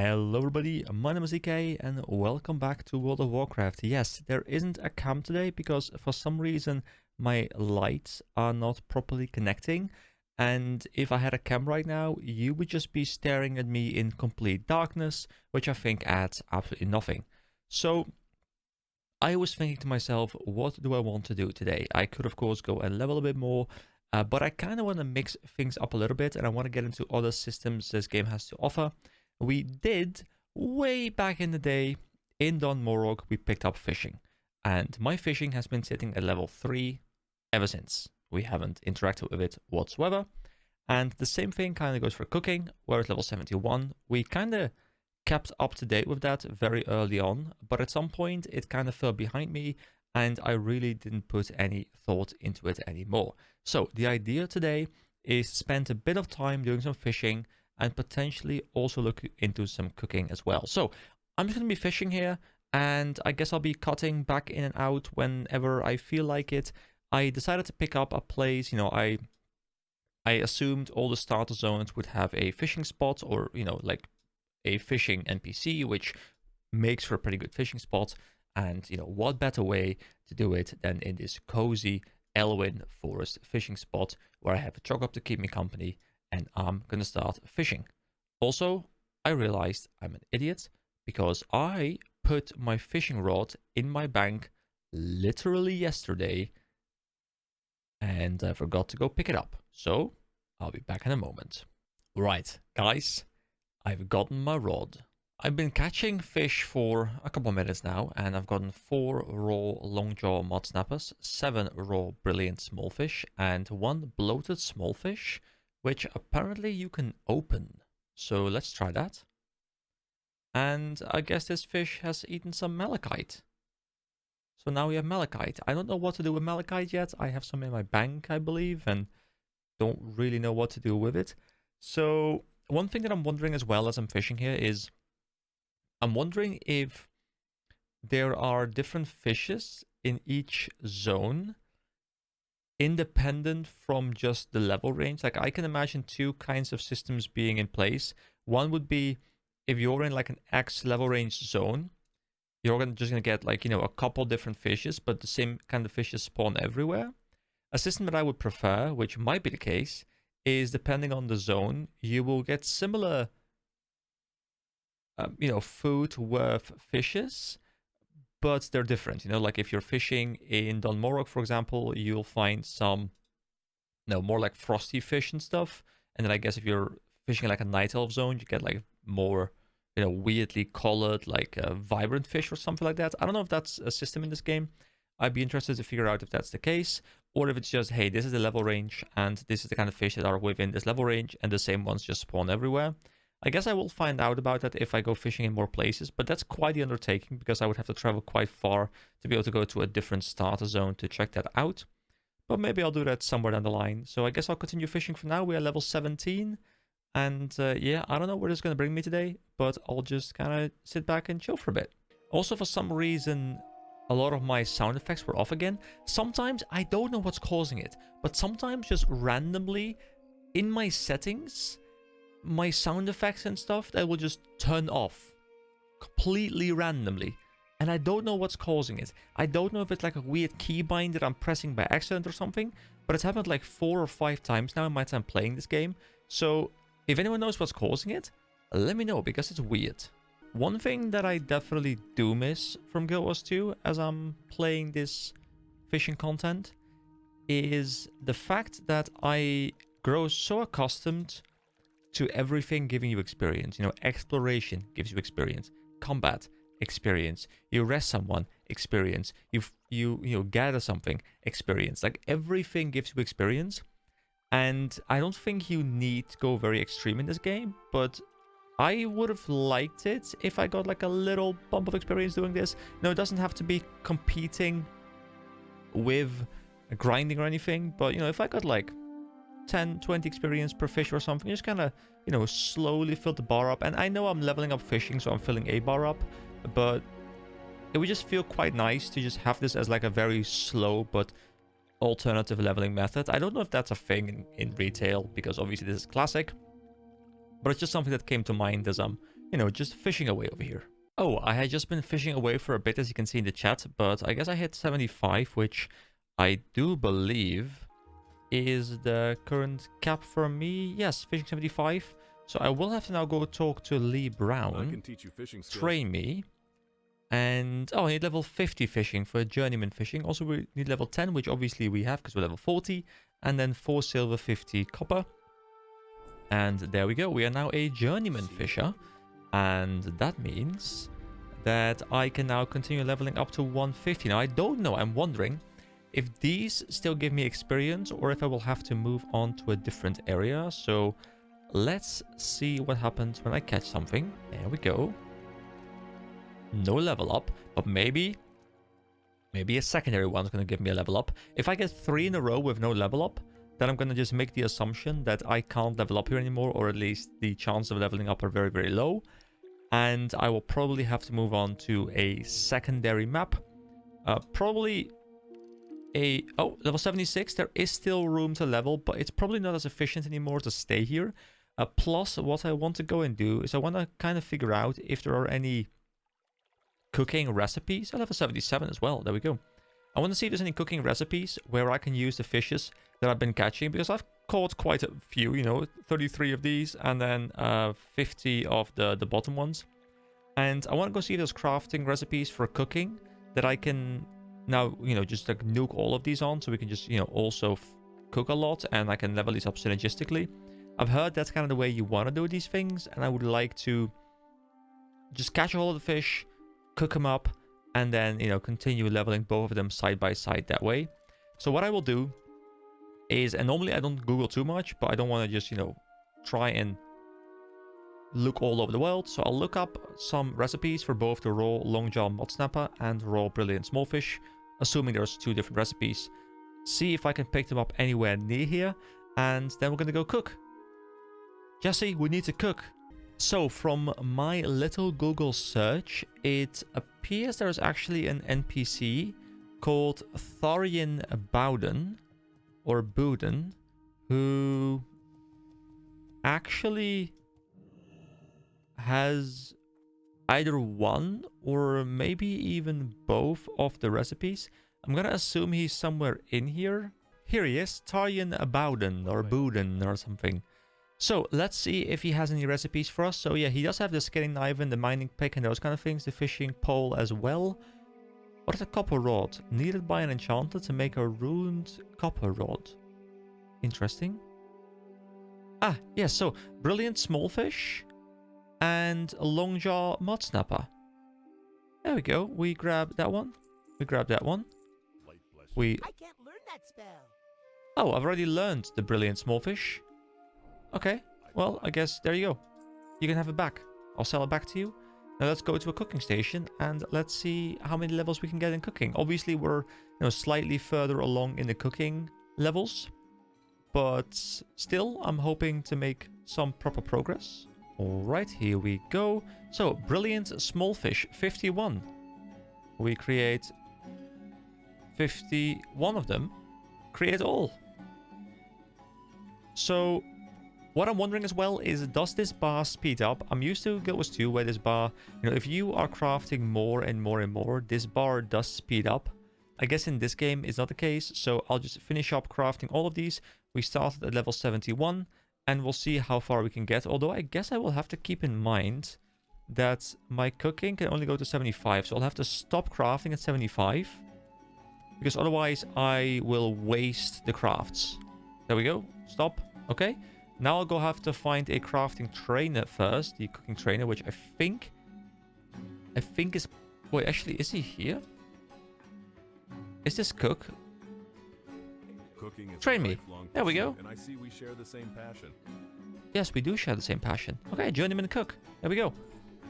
Hello everybody, my name is EK and welcome back to World of Warcraft. Yes, there isn't a cam today because for some reason my lights are not properly connecting, and if I had a cam right now you would just be staring at me in complete darkness, which I think adds absolutely nothing. So I was thinking to myself, what do I want to do today? I could of course go a level a bit more, but I kind of want to mix things up a little bit and I want to get into other systems this game has to offer. We did way back in the day in Don Morog, we picked up fishing, and my fishing has been sitting at level 3 ever since. We haven't interacted with it whatsoever, and the same thing kind of goes for cooking, where at level 71 we kind of kept up to date with that very early on, but at some point it kind of fell behind me and I really didn't put any thought into it anymore. So the idea today is to spend a bit of time doing some fishing and potentially also look into some cooking as well. So I'm just going to be fishing here, and I guess I'll be cutting back in and out whenever I feel like it. I decided to pick up a place, I assumed all the starter zones would have a fishing spot or, like a fishing NPC, which makes for a pretty good fishing spot. And, what better way to do it than in this cozy Elwyn Forest fishing spot where I have a truck up to keep me company, and I'm gonna start fishing. Also, I realized I'm an idiot because I put my fishing rod in my bank literally yesterday and I forgot to go pick it up. So I'll be back in a moment. Right, guys, I've gotten my rod. I've been catching fish for a couple of minutes now, and I've gotten 4 raw longjaw mud snappers, 7 raw brilliant smallfish, and 1 bloated smallfish, which apparently you can open. So let's try that. And I guess this fish has eaten some malachite. So now we have malachite. I don't know what to do with malachite yet. I have some in my bank, I believe, and don't really know what to do with it. So one thing that I'm wondering as well as I'm fishing here is, I'm wondering if there are different fishes in each zone independent from just the level range. Like, I can imagine 2 kinds of systems being in place. One would be if you're in like an X level range zone, you're just gonna get like, a couple different fishes, but the same kind of fishes spawn everywhere. A system that I would prefer, which might be the case, is depending on the zone, you will get similar food worth fishes, but they're different. Like if you're fishing in Don Morog, for example, you'll find some, more like frosty fish and stuff. And then I guess if you're fishing like a night elf zone, you get like more, weirdly colored, like vibrant fish or something like that. I don't know if that's a system in this game. I'd be interested to figure out if that's the case, or if it's just, hey, this is the level range, and this is the kind of fish that are within this level range, and the same ones just spawn everywhere. I guess I will find out about that if I go fishing in more places, but that's quite the undertaking because I would have to travel quite far to be able to go to a different starter zone to check that out. But maybe I'll do that somewhere down the line. So I guess I'll continue fishing for now. We are level 17. And yeah, I don't know where this is going to bring me today, but I'll just kind of sit back and chill for a bit. Also, for some reason, a lot of my sound effects were off again. Sometimes I don't know what's causing it, but sometimes just randomly in my settings, my sound effects and stuff, that will just turn off completely randomly, and I don't know what's causing it. I don't know if it's like a weird keybind that I'm pressing by accident or something, but it's happened like 4 or 5 times now in my time playing this game. So if anyone knows what's causing it, let me know, because it's weird. One thing that I definitely do miss from Guild Wars 2 as I'm playing this fishing content is the fact that I grow so accustomed to everything giving you experience. Exploration gives you experience, combat experience, you rest someone, experience, you gather something, experience. Like, everything gives you experience, and I don't think you need to go very extreme in this game, but I would have liked it if I got like a little bump of experience doing this. No, it doesn't have to be competing with grinding or anything, but if I got like 10, 20 experience per fish or something, just kind of, slowly fill the bar up. And I know I'm leveling up fishing, so I'm filling a bar up, but it would just feel quite nice to just have this as like a very slow but alternative leveling method. I don't know if that's a thing in retail, because obviously this is classic, but it's just something that came to mind as I'm you know, just fishing away over here. Oh, I had just been fishing away for a bit, as you can see in the chat, but I guess I hit 75, which I do believe is the current cap for me. Yes, fishing 75. So I will have to now go talk to Lee Brown. I can teach you fishing skills. Train me. And, oh, I need level 50 fishing for journeyman fishing. Also, we need level 10, which obviously we have because we're level 40. And then 4 silver, 50 copper. And there we go. We are now a journeyman fisher. And that means that I can now continue leveling up to 150. Now, I don't know. I'm wondering if these still give me experience or if I will have to move on to a different area. So let's see what happens when I catch something. There we go. No level up, but maybe a secondary one's going to give me a level up. If I get 3 in a row with no level up, then I'm going to just make the assumption that I can't level up here anymore, or at least the chances of leveling up are very, very low. And I will probably have to move on to a secondary map. Probably a... Oh, level 76. There is still room to level, but it's probably not as efficient anymore to stay here. Plus, what I want to go and do is I want to kind of figure out if there are any cooking recipes. I level 77 as well. There we go. I want to see if there's any cooking recipes where I can use the fishes that I've been catching, because I've caught quite a few, you know, 33 of these and then 50 of the bottom ones. And I want to go see if there's crafting recipes for cooking that I can now, you know, just like nuke all of these on, so we can just, you know, also cook a lot and I can level these up synergistically. I've heard that's kind of the way you want to do these things, and I would like to just catch all of the fish, cook them up, and then, you know, continue leveling both of them side by side that way. So what I will do is, and normally I don't Google too much, but I don't want to just, you know, try and look all over the world. So I'll look up some recipes for both the raw longjaw mud snapper and raw brilliant smallfish, assuming there's 2 different recipes. See if I can pick them up anywhere near here, and then we're going to go cook. Jesse, we need to cook. So from my little Google search, it appears there's actually an NPC called Thorian Bowden, or Buden, who actually has either one or maybe even both of the recipes. I'm gonna assume he's somewhere in here. Here he is, Thorian Bowden or Buden or something. So let's see if he has any recipes for us. So yeah, he does have the skinning knife and the mining pick and those kind of things, the fishing pole as well. What is a copper rod? Needed by an enchanter to make a ruined copper rod. Interesting. Ah, yes, so brilliant smallfish and a longjaw mud snapper. There we go. We grab that one. We grab that one. I can't learn that spell. Oh, I've already learned the brilliant smallfish. Okay, well, I guess there you go. You can have it back. I'll sell it back to you. Now let's go to a cooking station and let's see how many levels we can get in cooking. Obviously, we're, you know, slightly further along in the cooking levels, but still, I'm hoping to make some proper progress. All right, here we go. So, brilliant smallfish, 51. We create 51 of them. Create all. So, what I'm wondering as well is, does this bar speed up? I'm used to Guild Wars 2 where this bar, you know, if you are crafting more and more and more, this bar does speed up. I guess in this game it's not the case, so I'll just finish up crafting all of these. We started at level 71 and we'll see how far we can get. Although I guess I will have to keep in mind that my cooking can only go to 75, so I'll have to stop crafting at 75 because otherwise I will waste the crafts. There we go. Stop. Okay. Now I'll go have to find a crafting trainer first, the cooking trainer, which I think is... Wait, actually, is he here? Is this cook? Cooking is Train me. There we go. And I see we share the same passion. Yes, we do share the same passion. Okay, journeyman cook. There we go.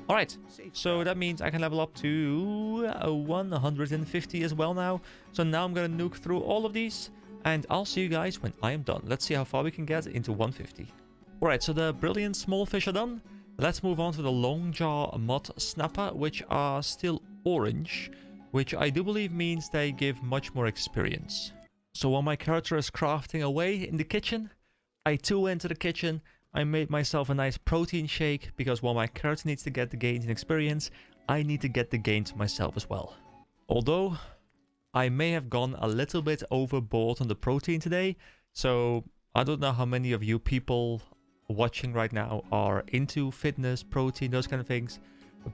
All right, so that means I can level up to 150 as well now. So now I'm going to nuke through all of these. And I'll see you guys when I am done. Let's see how far we can get into 150. Alright, so the brilliant small fish are done. Let's move on to the longjaw mud snapper, which are still orange, which I do believe means they give much more experience. So while my character is crafting away in the kitchen, I too enter the kitchen. I made myself a nice protein shake because while my character needs to get the gains in experience, I need to get the gains myself as well. Although I may have gone a little bit overboard on the protein today, so I don't know how many of you people watching right now are into fitness, protein, those kind of things,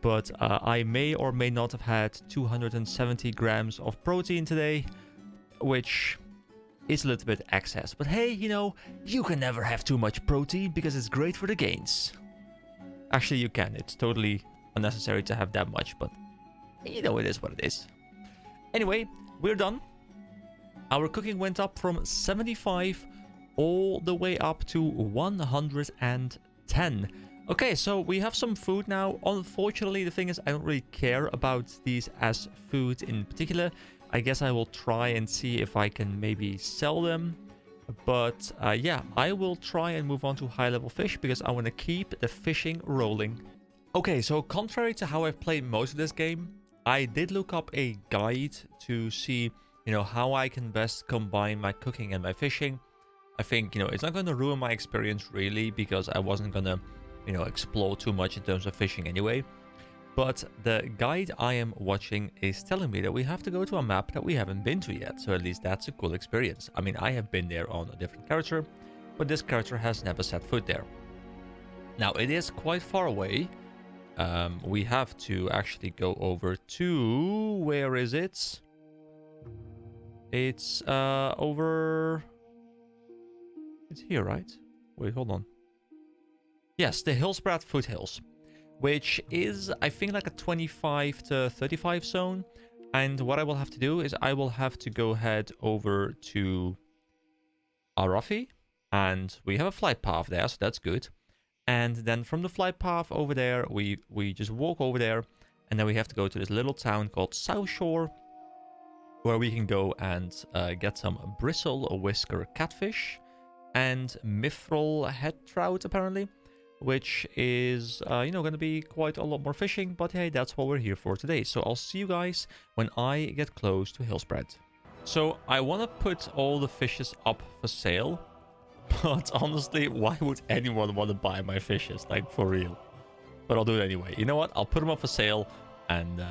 but I may or may not have had 270 grams of protein today, which is a little bit excess. But hey, you know, you can never have too much protein because it's great for the gains. Actually, you can. It's totally unnecessary to have that much, but you know, it is what it is. Anyway, we're done. Our cooking went up from 75 all the way up to 110. Okay, so we have some food now. Unfortunately, the thing is, I don't really care about these as food in particular. I guess I will try and see if I can maybe sell them. But yeah, I will try and move on to high-level fish because I want to keep the fishing rolling. Okay, so contrary to how I've played most of this game, I did look up a guide to see, you know, how I can best combine my cooking and my fishing. I think, you know, it's not going to ruin my experience really because I wasn't going to, you know, explore too much in terms of fishing anyway. But the guide I am watching is telling me that we have to go to a map that we haven't been to yet. So at least that's a cool experience. I mean, I have been there on a different character, but this character has never set foot there. Now, it is quite far away. We have to actually go over to... Where is it? It's over... It's here, right? Wait, hold on. Yes, the Hillspread Foothills, which is, I think, like a 25 to 35 zone. And what I will have to do is I will have to go head over to Arafi, and we have a flight path there, so that's good. And then from the flight path over there, we just walk over there, and then we have to go to this little town called South Shore, where we can go and get some bristle whisker catfish and mithril head trout, apparently, which is, you know, going to be quite a lot more fishing, but hey, that's what we're here for today. So I'll see you guys when I get close to Hillspread. So I want to put all the fishes up for sale, but honestly, why would anyone want to buy my fishes, like, for real? But I'll do it anyway. You know what? I'll put them up for sale, and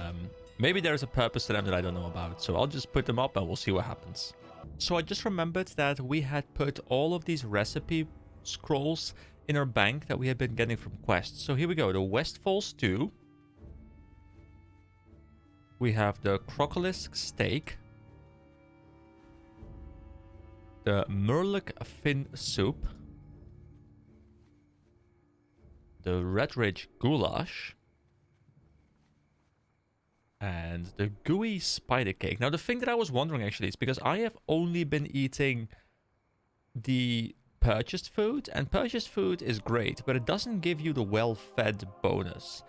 maybe there's a purpose to them that I don't know about. So I'll just put them up and we'll see what happens. So I just remembered that we had put all of these recipe scrolls in our bank that we had been getting from quests. So here we go. The Westfall stew. We have the Crocolisk steak. The Murloc fin soup. The Red Ridge goulash. And the gooey spider cake. Now, the thing that I was wondering actually is because I have only been eating the purchased food, and purchased food is great, but it doesn't give you the well-fed bonus.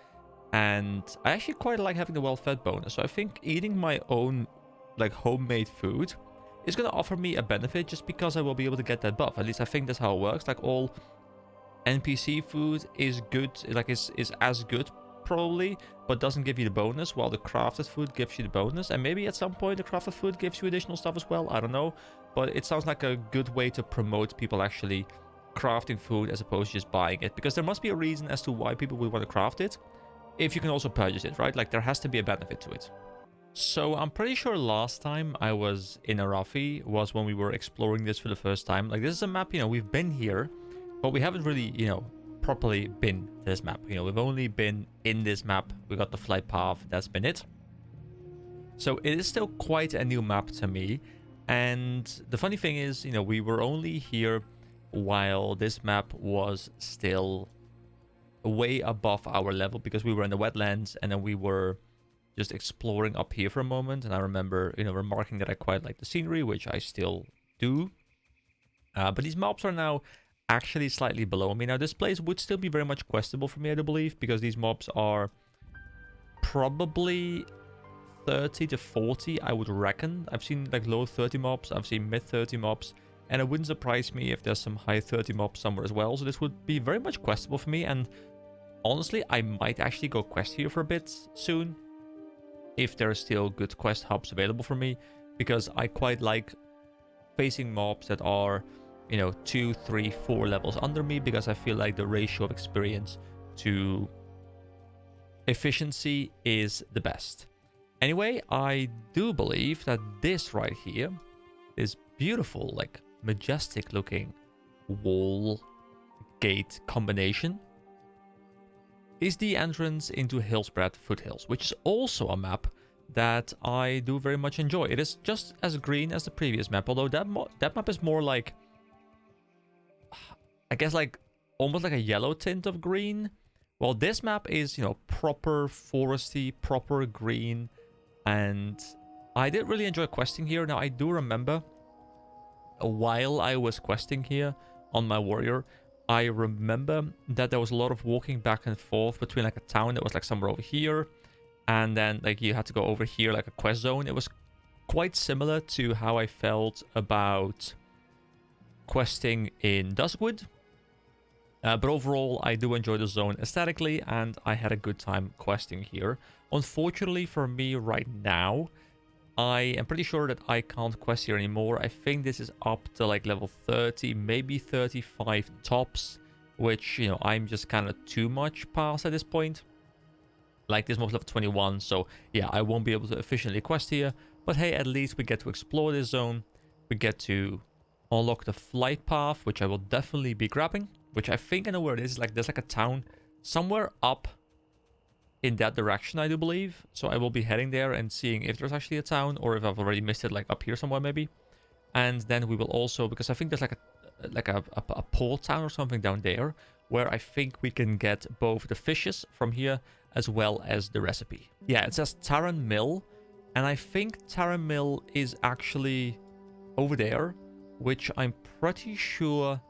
And I actually quite like having the well-fed bonus. So I think eating my own, like, homemade food is going to offer me a benefit just because I will be able to get that buff. At least I think that's how it works. Like, all NPC food is good, like, is as good probably, but doesn't give you the bonus, while the crafted food gives you the bonus. And maybe at some point the crafted food gives you additional stuff as well, I don't know, but it sounds like a good way to promote people actually crafting food as opposed to just buying it, because there must be a reason as to why people would want to craft it if you can also purchase it, right? Like, there has to be a benefit to it. So I'm pretty sure last time I was in Arafi was when we were exploring this for the first time. Like, this is a map, you know, we've been here, but we haven't really, you know, properly been to this map. You know, we've only been in this map. We got the flight path. That's been it. So it is still quite a new map to me. And the funny thing is, you know, we were only here while this map was still way above our level because we were in the wetlands, and then we were just exploring up here for a moment. And I remember, you know, remarking that I quite like the scenery, which I still do. But these mobs are now actually slightly below me. Now, this place would still be very much questable for me, I do believe, because these mobs are probably 30 to 40, I would reckon. I've seen like low 30 mobs, I've seen mid 30 mobs, and it wouldn't surprise me if there's some high 30 mobs somewhere as well. So this would be very much questable for me, and honestly, I might actually go quest here for a bit soon, if there are still good quest hubs available for me, because I quite like facing mobs that are you know, 2, 3, 4 levels under me, because I feel like the ratio of experience to efficiency is the best. Anyway, I do believe that this right here, this beautiful, like majestic looking wall gate combination, is the entrance into Hillspread Foothills, which is also a map that I do very much enjoy. It is just as green as the previous map, although that map is more like, I guess, like almost like a yellow tint of green. Well, this map is, you know, proper foresty, proper green, and I did really enjoy questing here. Now, I do remember while I was questing here on my warrior, I remember that there was a lot of walking back and forth between like a town that was like somewhere over here, and then like you had to go over here like a quest zone. It was quite similar to how I felt about questing in Duskwood. But overall, I do enjoy the zone aesthetically, and I had a good time questing here. Unfortunately for me right now, I am pretty sure that I can't quest here anymore. I think this is up to like level 30, maybe 35 tops, which, you know, I'm just kind of too much past at this point. Like, this mob's level 21, so yeah, I won't be able to efficiently quest here. But hey, at least we get to explore this zone. We get to unlock the flight path, which I will definitely be grabbing. Which I think I know where it is. Like, there's like a town somewhere up in that direction, I do believe. So I will be heading there and seeing if there's actually a town, or if I've already missed it, like up here somewhere maybe. And then we will also, because I think there's like a port town or something down there, where I think we can get both the fishes from here as well as the recipe. Yeah, it says Taran Mill, and I think Taran Mill is actually over there, which I'm pretty sure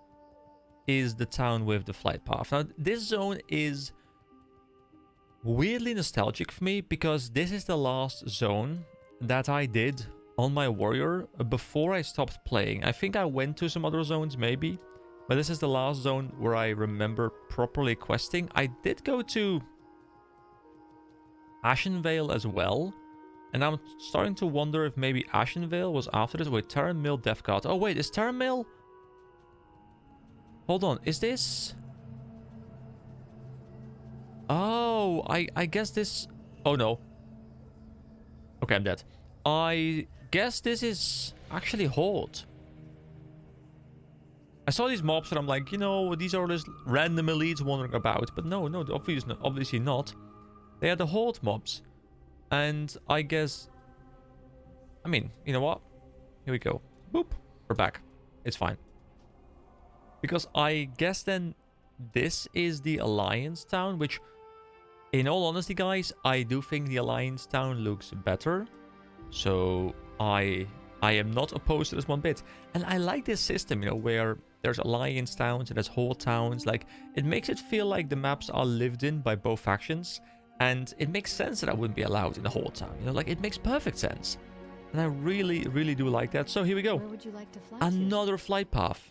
is the town with the flight path. Now, this zone is weirdly nostalgic for me, because this is the last zone that I did on my warrior before I stopped playing. I think I went to some other zones maybe, but this is the last zone where I remember properly questing. I did go to Ashenvale as well, and I'm starting to wonder if maybe Ashenvale was after this. Wait, Taran Mill Death Guard. Oh wait, is Taran Mill... Hold on, is this... Oh, I guess this... Oh no. Okay, I'm dead. I guess this is actually Horde. I saw these mobs and I'm like, you know, these are just random elites wandering about. But no, obviously not. They are the Horde mobs. And I guess... I mean, you know what? Here we go. Boop. We're back. It's fine. Because I guess then this is the Alliance town, which, in all honesty, guys, I do think the Alliance town looks better. So I am not opposed to this one bit. And I like this system, you know, where there's Alliance towns and there's Horde towns. Like, it makes it feel like the maps are lived in by both factions. And it makes sense that I wouldn't be allowed in the Horde town. You know, like, it makes perfect sense. And I really, really do like that. So here we go. Where would you like to fly Another flight path.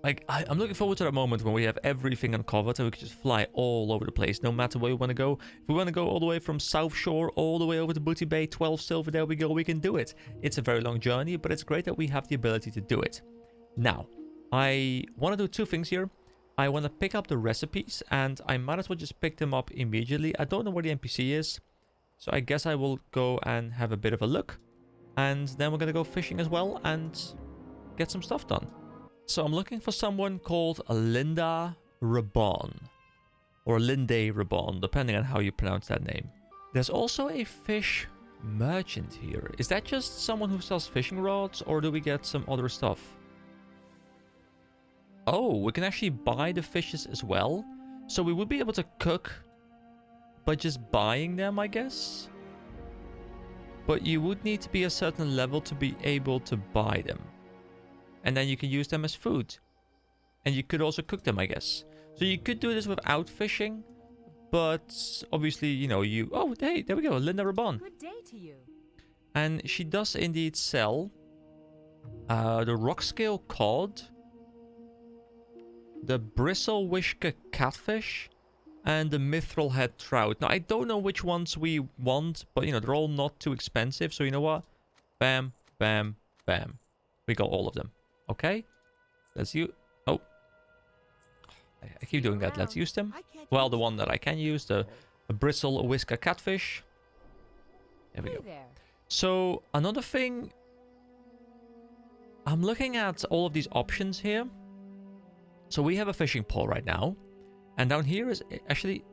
Like, I'm looking forward to that moment when we have everything uncovered and we can just fly all over the place, no matter where we want to go. If we want to go all the way from South Shore all the way over to Booty Bay, 12 silver, there we go, we can do it. It's a very long journey, but it's great that we have the ability to do it. Now, I want to do two things here. I want to pick up the recipes, and I might as well just pick them up immediately. I don't know where the NPC is, so I guess I will go and have a bit of a look. And then we're going to go fishing as well and get some stuff done. So I'm looking for someone called Linda Rabon, or Linde Rabon, depending on how you pronounce that name. There's also a fish merchant here. Is that just someone who sells fishing rods, or do we get some other stuff? Oh, we can actually buy the fishes as well. So we would be able to cook by just buying them, I guess. But you would need to be a certain level to be able to buy them. And then you can use them as food. And you could also cook them, I guess. So you could do this without fishing. But obviously, you know, you... Oh, hey, there we go. Linda Rabon. Good day to you. And she does indeed sell the rock scale cod, the bristle whisker catfish, and the mithril head trout. Now, I don't know which ones we want, but, you know, they're all not too expensive. So, you know what? Bam, bam, bam. We got all of them. Okay. Let's use... Oh. I keep doing that. Let's use them. Well, the one that I can use, the bristle whisker catfish. There we go. So, another thing... I'm looking at all of these options here. So, we have a fishing pole right now. And down here is actually...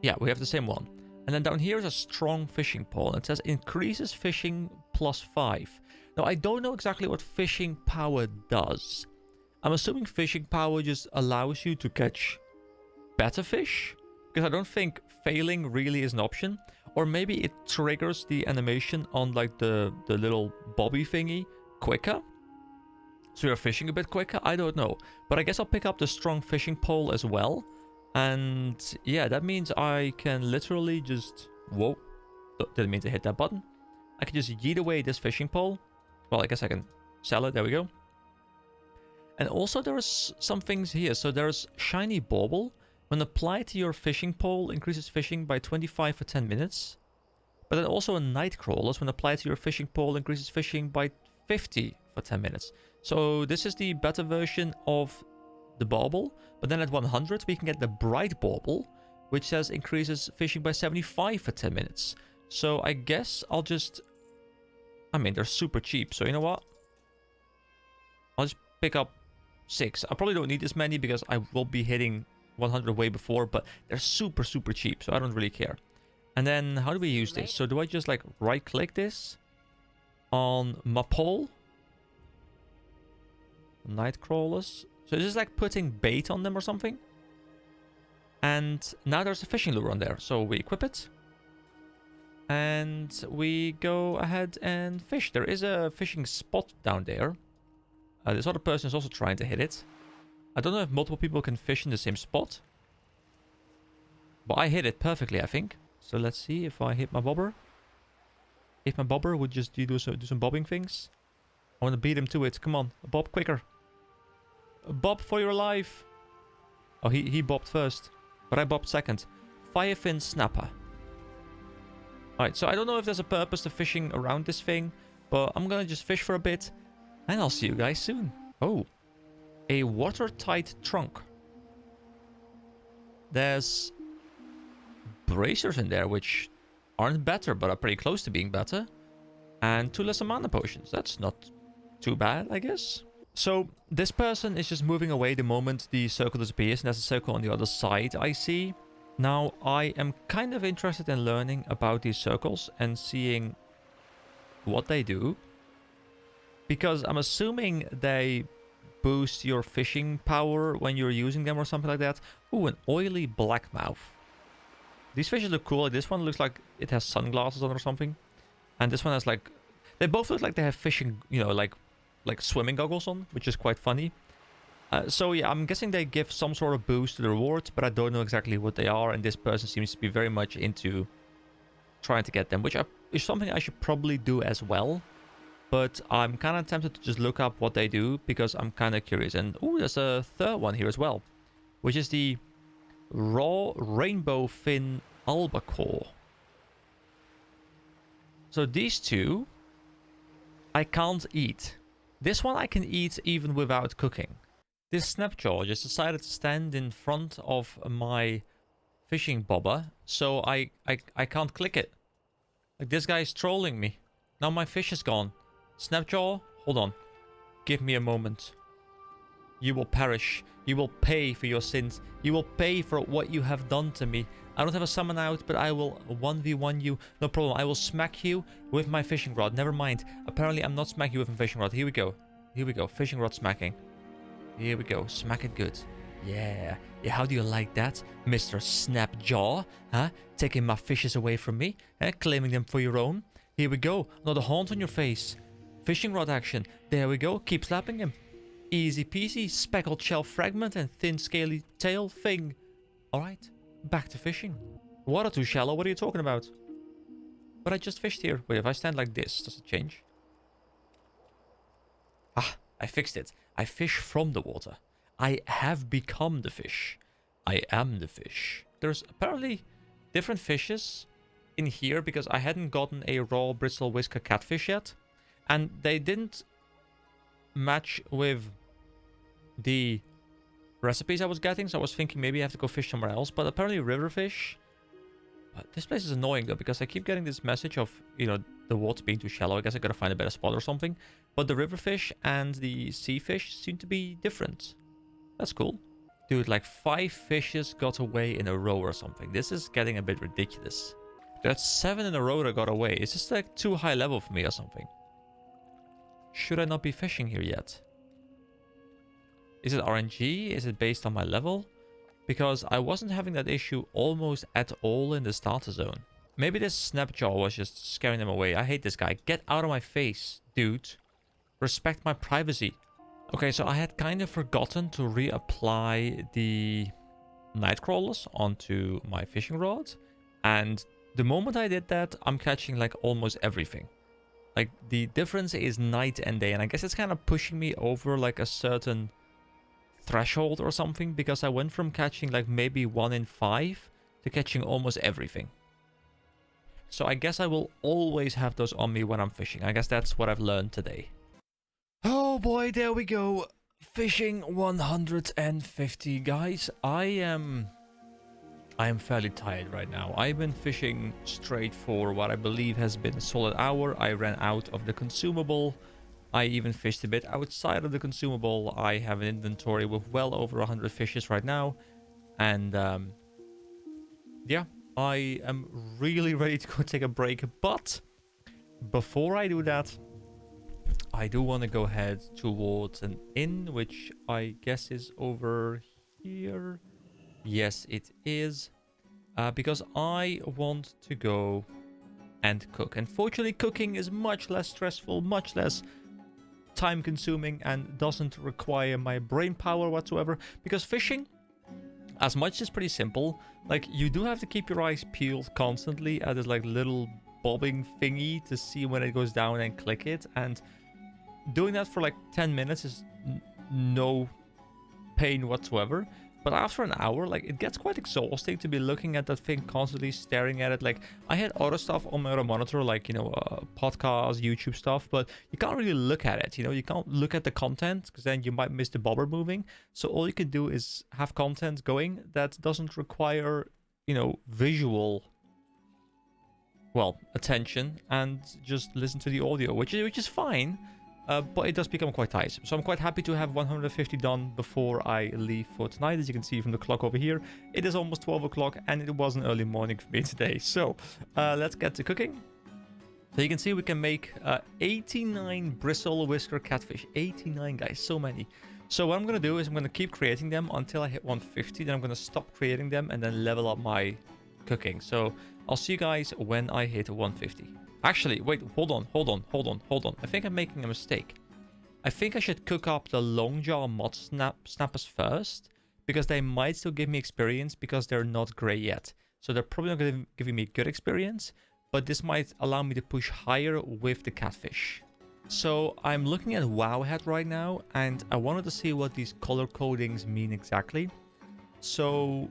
Yeah, we have the same one. And then down here is a strong fishing pole. And it says increases fishing +5. Now, I don't know exactly what fishing power does. I'm assuming fishing power just allows you to catch better fish. Because I don't think failing really is an option. Or maybe it triggers the animation on like the little bobby thingy quicker. So you're fishing a bit quicker. I don't know. But I guess I'll pick up the strong fishing pole as well. And yeah, that means I can literally just... Whoa. Didn't mean to hit that button. I can just yeet away this fishing pole. Well, I guess I can sell it. There we go. And also there is some things here. So there's shiny bauble. When applied to your fishing pole, increases fishing by 25 for 10 minutes. But then also a night crawlers. When applied to your fishing pole, increases fishing by 50 for 10 minutes. So this is the better version of the bauble. But then at 100 we can get the bright bauble, which says increases fishing by 75 for 10 minutes. So I guess I'll just... I mean, they're super cheap, so you know what? I'll just pick up 6. I probably don't need this many because I will be hitting 100 way before, but they're super, super cheap, so I don't really care. And then how do we use this? So do I just like right click this on my pole? Night crawlers. So this is like putting bait on them or something. And now there's a fishing lure on there. So we equip it. And we go ahead and fish. There is a fishing spot down there. This other person is also trying to hit it. I don't know if multiple people can fish in the same spot. But I hit it perfectly, I think. So let's see if I hit my bobber. If my bobber would just do some bobbing things. I want to beat him to it. Come on, bob quicker. Bob for your life. Oh, he bobbed first. But I bobbed second. Firefin snapper. Alright, so I don't know if there's a purpose to fishing around this thing. But I'm gonna just fish for a bit. And I'll see you guys soon. Oh. A watertight trunk. There's bracers in there, which aren't better, but are pretty close to being better. And 2 lesser mana potions. That's not too bad, I guess. So, this person is just moving away the moment the circle disappears, and there's a circle on the other side, I see. Now, I am kind of interested in learning about these circles and seeing what they do. Because I'm assuming they boost your fishing power when you're using them or something like that. Ooh, an oily blackmouth. These fishes look cool. This one looks like it has sunglasses on or something. And this one has like... They both look like they have fishing, you know, like swimming goggles on, which is quite funny. So yeah, I'm guessing they give some sort of boost to the rewards, but I don't know exactly what they are. And this person seems to be very much into trying to get them, which is something I should probably do as well. But I'm kind of tempted to just look up what they do because I'm kind of curious. And ooh, there's a third one here as well, which is the raw rainbow fin albacore. So these two I can't eat. This one I can eat even without cooking. This snapjaw just decided to stand in front of my fishing bobber, so I can't click it. Like, this guy is trolling me. Now my fish is gone. Snapjaw, hold on. Give me a moment. You will perish. You will pay for your sins. You will pay for what you have done to me. I don't have a summon out, but I will 1v1 you. No problem. I will smack you with my fishing rod. Never mind. Apparently, I'm not smacking you with a fishing rod. Here we go. Here we go. Fishing rod smacking. Here we go. Smack it good. Yeah. Yeah, how do you like that, Mr. Snapjaw? Huh? Taking my fishes away from me. Claiming them for your own. Here we go. Another haunt on your face. Fishing rod action. There we go. Keep slapping him. Easy peasy. Speckled shell fragment and thin scaly tail thing. Alright. Back to fishing. Water too shallow? What are you talking about? But I just fished here. Wait, if I stand like this, does it change? Ah, I fixed it. I fish from the water. I have become the fish. I am the fish. There's apparently different fishes in here because I hadn't gotten a raw bristle whisker catfish yet. And they didn't match with the recipes I was getting, so I was thinking maybe I have to go fish somewhere else, but apparently river fish. But this place is annoying though, because I keep getting this message of, you know, the water being too shallow. I guess I gotta find a better spot or something. But the river fish and the sea fish seem to be different. That's cool. Dude, like 5 fishes got away in a row or something. This is getting a bit ridiculous. That's 7 in a row that got away. Is this like too high level for me or something? Should I not be fishing here yet? Is it RNG? Is it based on my level? Because I wasn't having that issue almost at all in the starter zone. Maybe this Snapjaw was just scaring them away. I hate this guy. Get out of my face, dude. Respect my privacy. Okay, so I had kind of forgotten to reapply the Nightcrawlers onto my fishing rod. And the moment I did that, I'm catching like almost everything. Like the difference is night and day. And I guess it's kind of pushing me over like a certain threshold or something, because I went from catching like maybe 1 in 5 to catching almost everything. So I guess I will always have those on me when I'm fishing. I guess that's what I've learned today. Oh boy, there we go. Fishing 150, guys. I am fairly tired right now. I've been fishing straight for what I believe has been a solid hour. I ran out of the consumable. I even fished a bit outside of the consumable. I have an inventory with well over 100 fishes right now. And yeah, I am really ready to go take a break. But before I do that, I do want to go ahead towards an inn, which I guess is over here. Yes, it is. Because I want to go and cook. Unfortunately, cooking is much less stressful, much less time consuming, and doesn't require my brain power whatsoever. Because fishing, as much as pretty simple, like you do have to keep your eyes peeled constantly at this like little bobbing thingy to see when it goes down and click it. And doing that for like 10 minutes is no pain whatsoever. But after an hour, like, it gets quite exhausting to be looking at that thing constantly, staring at it. Like, I had other stuff on my other monitor, like, you know, podcasts, YouTube stuff, but you can't really look at it, you know? You can't look at the content, because then you might miss the bobber moving. So all you can do is have content going that doesn't require, you know, visual, well, attention, and just listen to the audio, which is fine. But it does become quite tight. So I'm quite happy to have 150 done before I leave for tonight. As you can see from the clock over here, it is almost 12 o'clock and it was an early morning for me today. So let's get to cooking. So you can see we can make 89 bristle whisker catfish. 89, guys, so many. So what I'm going to do is I'm going to keep creating them until I hit 150. Then I'm going to stop creating them and then level up my cooking. So I'll see you guys when I hit 150. Actually, wait, hold on. I think I'm making a mistake. I think I should cook up the long jaw mod snappers first, because they might still give me experience because they're not gray yet. So they're probably not going to give me good experience, but this might allow me to push higher with the catfish. So I'm looking at Wowhead right now, and I wanted to see what these color codings mean exactly. So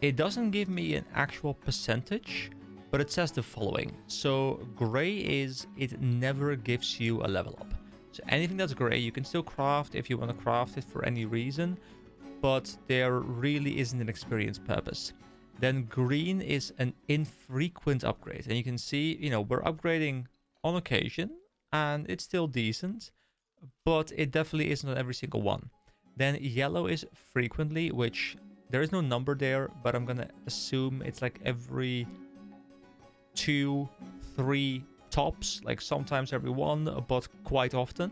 it doesn't give me an actual percentage, but it says the following. So gray is it never gives you a level up. So anything that's gray, you can still craft if you want to craft it for any reason, but there really isn't an experience purpose. Then green is an infrequent upgrade. And you can see, you know, we're upgrading on occasion and it's still decent, but it definitely isn't on every single one. Then yellow is frequently, which there is no number there, but I'm going to assume it's like every 2, 3 tops, like sometimes every 1, but quite often.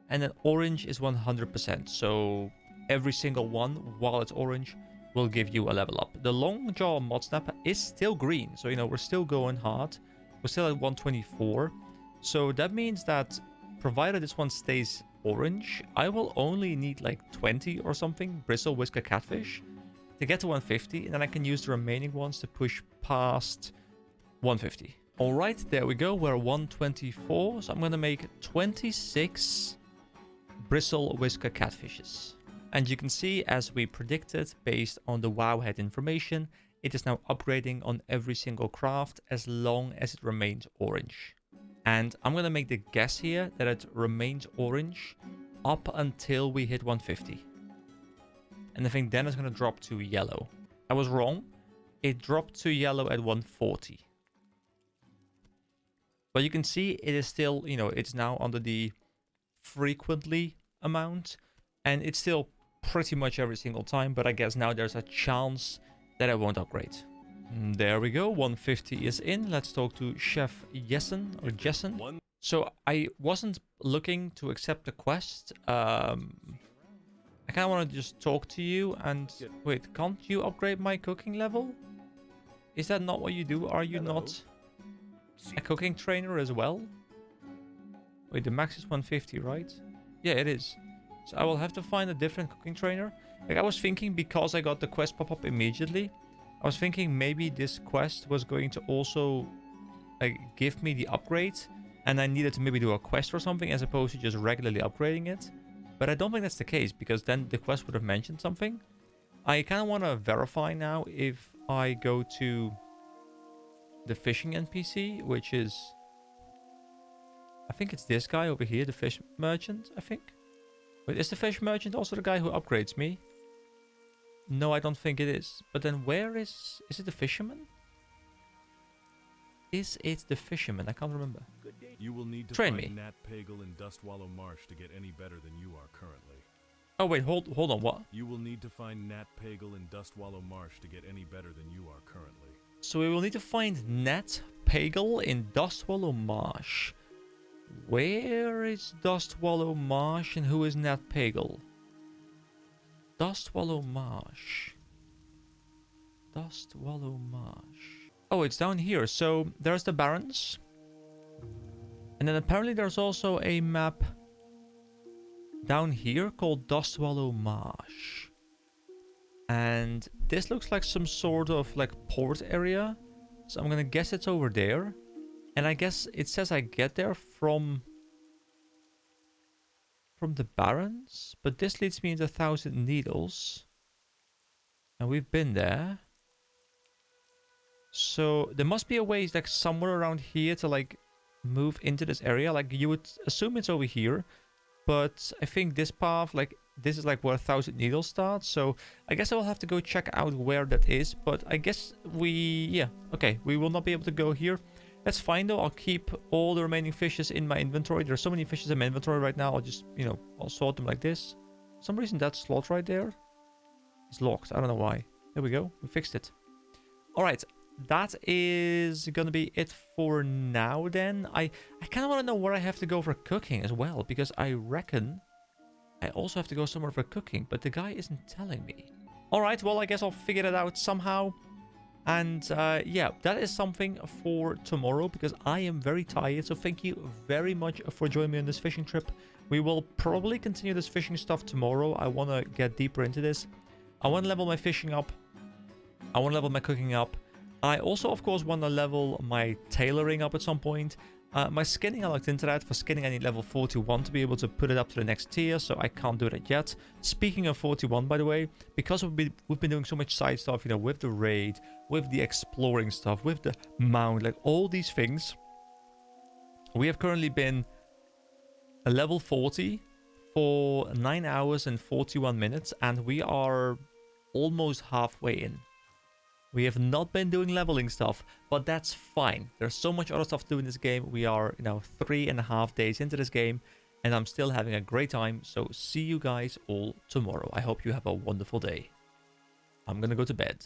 And then orange is 100%, so every single one, while it's orange, will give you a level up. The long jaw mod snapper is still green, so you know, we're still going hard. We're still at 124, so that means that provided this one stays orange, I will only need like 20 or something bristle whisker catfish to get to 150, and then I can use the remaining ones to push past 150. All right, there we go. We're 124. So I'm going to make 26 bristle whisker catfishes. And you can see, as we predicted, based on the Wowhead information, it is now upgrading on every single craft as long as it remains orange. And I'm going to make the guess here that it remains orange up until we hit 150. And I think then it's going to drop to yellow. I was wrong. It dropped to yellow at 140. But you can see it is still, you know, it's now under the frequently amount. And it's still pretty much every single time. But I guess now there's a chance that I won't upgrade. There we go. 150 is in. Let's talk to Chef Jessen or Jessen. So I wasn't looking to accept the quest. I kind of want to just talk to you and... Wait, can't you upgrade my cooking level? Is that not what you do? Are you not a cooking trainer as well? Wait, the max is 150, right? Yeah, it is. So I will have to find a different cooking trainer. Like, I was thinking, because I got the quest pop up immediately, I was thinking maybe this quest was going to also like give me the upgrade, and I needed to maybe do a quest or something as opposed to just regularly upgrading it. But I don't think that's the case, because then the quest would have mentioned something. I kind of want to verify now if I go to the fishing NPC, which is... I think it's this guy over here, the fish merchant, I think. Wait, is the fish merchant also the guy who upgrades me? No, I don't think it is. But then where is... Is it the fisherman? Is it the fisherman? I can't remember. You will need to Train find me. Nat Pagle in Dustwallow Marsh to get any better than you are currently. Oh wait, hold on, what? You will need to find Nat Pagle in Dustwallow Marsh to get any better than you are currently. So we will need to find Nat Pagle in Dustwallow Marsh. Where is Dustwallow Marsh and who is Nat Pagle? Dustwallow Marsh. Dustwallow Marsh. Oh, it's down here. So there's the Barrens. And then apparently there's also a map down here called Dustwallow Marsh. And this looks like some sort of like port area. So I'm gonna guess it's over there. And I guess it says I get there from the Barrens. But this leads me into Thousand Needles. And we've been there. So there must be a way like somewhere around here to like move into this area. Like you would assume it's over here. But I think this path, like this is like where Thousand Needles starts. So I guess I will have to go check out where that is. But I guess yeah, okay, we will not be able to go here. That's fine though. I'll keep all the remaining fishes in my inventory. There's so many fishes in my inventory right now. I'll just, you know, I'll sort them like this. For some reason that slot right there is locked. I don't know why. There we go. We fixed it. All right. That is gonna be it for now then. I kind of want to know where I have to go for cooking as well, because I reckon I also have to go somewhere for cooking, but the guy isn't telling me. All right, well, I guess I'll figure that out somehow. And yeah, that is something for tomorrow, because I am very tired. So thank you very much for joining me on this fishing trip. We will probably continue this fishing stuff tomorrow. I want to get deeper into this. I want to level my fishing up. I want to level my cooking up. I also, of course, want to level my tailoring up at some point. My skinning, I looked into that. For skinning, I need level 41 to be able to put it up to the next tier, so I can't do that yet. Speaking of 41, by the way, because we've been doing so much side stuff, you know, with the raid, with the exploring stuff, with the mount, like all these things, we have currently been a level 40 for 9 hours and 41 minutes, and we are almost halfway in. We have not been doing leveling stuff, but that's fine. There's so much other stuff to do in this game. We are, you know, 3.5 days into this game, and I'm still having a great time. So see you guys all tomorrow. I hope you have a wonderful day. I'm gonna go to bed.